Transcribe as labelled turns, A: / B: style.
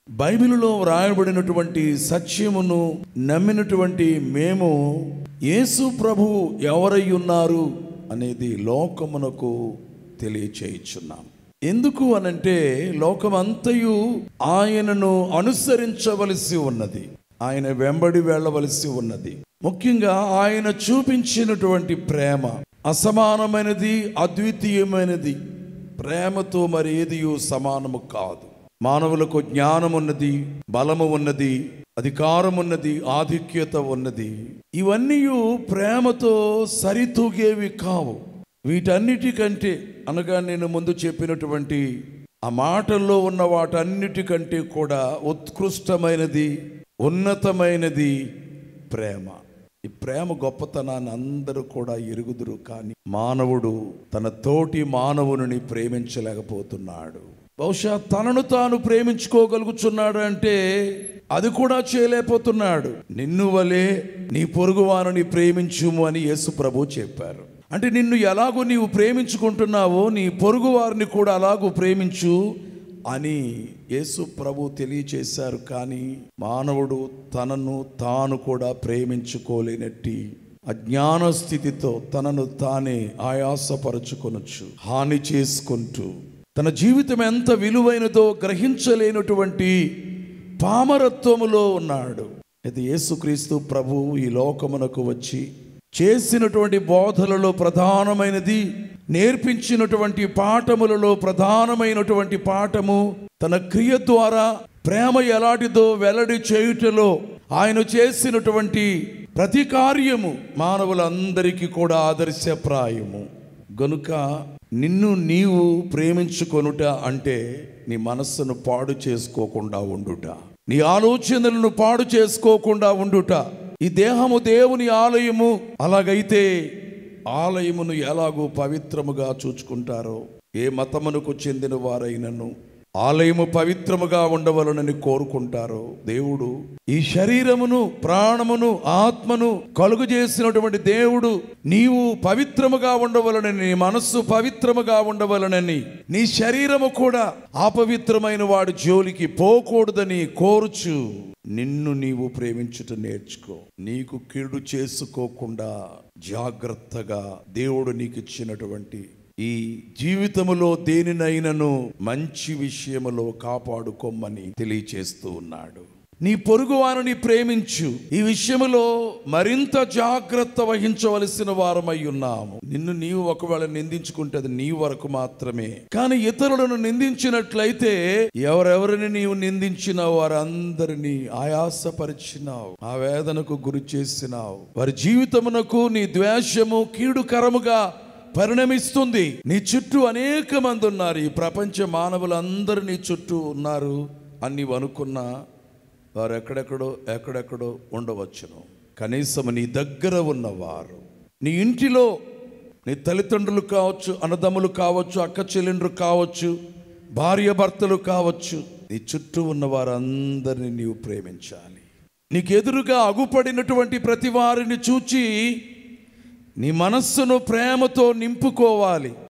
A: బైబిలులో వ్రాయబడినటువంటి సత్యమును నమ్మినటువంటి మేము యేసు ప్రభువు ఎవరై ఉన్నారు అనేది లోకమునకు తెలియచేయుచున్నాం. ఎందుకు అనంటే లోకమంతయు ఆయనను అనుసరించవలసి ఉన్నది, ఆయన వెంబడి వెళ్ళవలసి ఉన్నది. ముఖ్యంగా ఆయన చూపించినటువంటి ప్రేమ అసమానమైనది, అద్వితీయమైనది. ప్రేమతో మరి ఏదియు సమానము కాదు. మానవులకు జ్ఞానం ఉన్నది, బలము ఉన్నది, అధికారం ఉన్నది, ఆధిక్యత ఉన్నది. ఇవన్నీ ప్రేమతో సరితూగేవి కావు. వీటన్నిటికంటే అనగా నేను ముందు చెప్పినటువంటి ఆ మాటల్లో ఉన్న వాటన్నిటికంటే కూడా ఉత్కృష్టమైనది, ఉన్నతమైనది ప్రేమ. ఈ ప్రేమ గొప్పతనాన్ని అందరూ కూడా ఎరుగుదురు, కానీ మానవుడు తన తోటి మానవుని ప్రేమించలేకపోతున్నాడు. బహుశా తనను తాను ప్రేమించుకోగలుగుతున్నాడు అంటే అది కూడా చేయలేకపోతున్నాడు. నిన్ను వలే నీ పొరుగువారిని ప్రేమించుము అని యేసు ప్రభు చెప్పారు. అంటే నిన్ను ఎలాగో నీవు ప్రేమించుకుంటున్నావో నీ పొరుగు వారిని కూడా అలాగూ ప్రేమించు అని యేసు ప్రభు తెలియచేశారు. కానీ మానవుడు తనను తాను కూడా ప్రేమించుకోలేనట్టి అజ్ఞాన స్థితితో తనను తానే ఆయాసపరుచుకొనొచ్చు, హాని చేసుకుంటూ తన జీవితం ఎంత విలువైనదో గ్రహించలేనటువంటి పామరత్వములో ఉన్నాడు. అయితే యేసుక్రీస్తు ప్రభువు ఈ లోకమునకు వచ్చి చేసినటువంటి బోధలలో ప్రధానమైనది, నేర్పించినటువంటి పాఠములలో ప్రధానమైనటువంటి పాఠము తన క్రియ ద్వారా ప్రేమ ఎలాంటిదో వెల్లడి చేయుటలో ఆయన చేసినటువంటి ప్రతి కార్యము మానవులందరికీ కూడా ఆదర్శప్రాయము. గనుక నిన్ను నీవు ప్రేమించుకొనుట అంటే నీ మనస్సును పాడు చేసుకోకుండా ఉండుట, నీ ఆలోచనలను పాడు చేసుకోకుండా ఉండుట. ఈ దేహము దేవుని ఆలయము. అలాగైతే ఆలయమును ఎలాగూ పవిత్రముగా చూచుకుంటారో ఏ మతమునకు చెందిన వారైనను ఆలయము పవిత్రముగా ఉండవలనని కోరుకుంటారో దేవుడు ఈ శరీరమును, ప్రాణమును, ఆత్మను కలుగు చేసినటువంటి దేవుడు నీవు పవిత్రముగా ఉండవలనని, నీ మనస్సు పవిత్రముగా ఉండవలనని, నీ శరీరము కూడా అపవిత్రమైన వాడి జోలికి పోకూడదని కోరుచు నిన్ను నీవు ప్రేమించుట నేర్చుకో. నీకు కీడు చేసుకోకుండా జాగ్రత్తగా దేవుడు నీకు ఇచ్చినటువంటి ఈ జీవితములో దేనినైనను మంచి విషయములో కాపాడుకోమని తెలియచేస్తూ ఉన్నాడు. నీ పొరుగువారిని ప్రేమించు. ఈ విషయములో మరింత జాగ్రత్త వహించవలసిన వారమై ఉన్నాము. నిన్ను నీవు ఒకవేళ నిందించుకుంటే అది నీ వరకు మాత్రమే. కానీ ఇతరులను నిందించినట్లయితే ఎవరెవరిని నీవు నిందించిన వారందరినీ ఆయాసపరిచినావు, ఆ వేదనకు గురి చేసినావు. వారి జీవితమునకు నీ ద్వేషము కీడుకరముగా పరిణమిస్తుంది. నీ చుట్టూ అనేక మంది ఉన్నారు. ఈ ప్రపంచ మానవులందరూ నీ చుట్టూ ఉన్నారు అని నీవు అనుకున్నా వారు ఎక్కడెక్కడో ఉండవచ్చును. కనీసం నీ దగ్గర ఉన్నవారు, నీ ఇంటిలో నీ తల్లిదండ్రులు కావచ్చు, అన్నదమ్ములు కావచ్చు, అక్క చెల్లెండ్రు కావచ్చు, భార్య భర్తలు కావచ్చు, నీ చుట్టూ ఉన్న వారందరినీ నీవు ప్రేమించాలి. నీకు ఎదురుగా అగుపడినటువంటి ప్రతి వారిని చూచి నీ మనస్సును ప్రేమతో నింపుకోవాలి.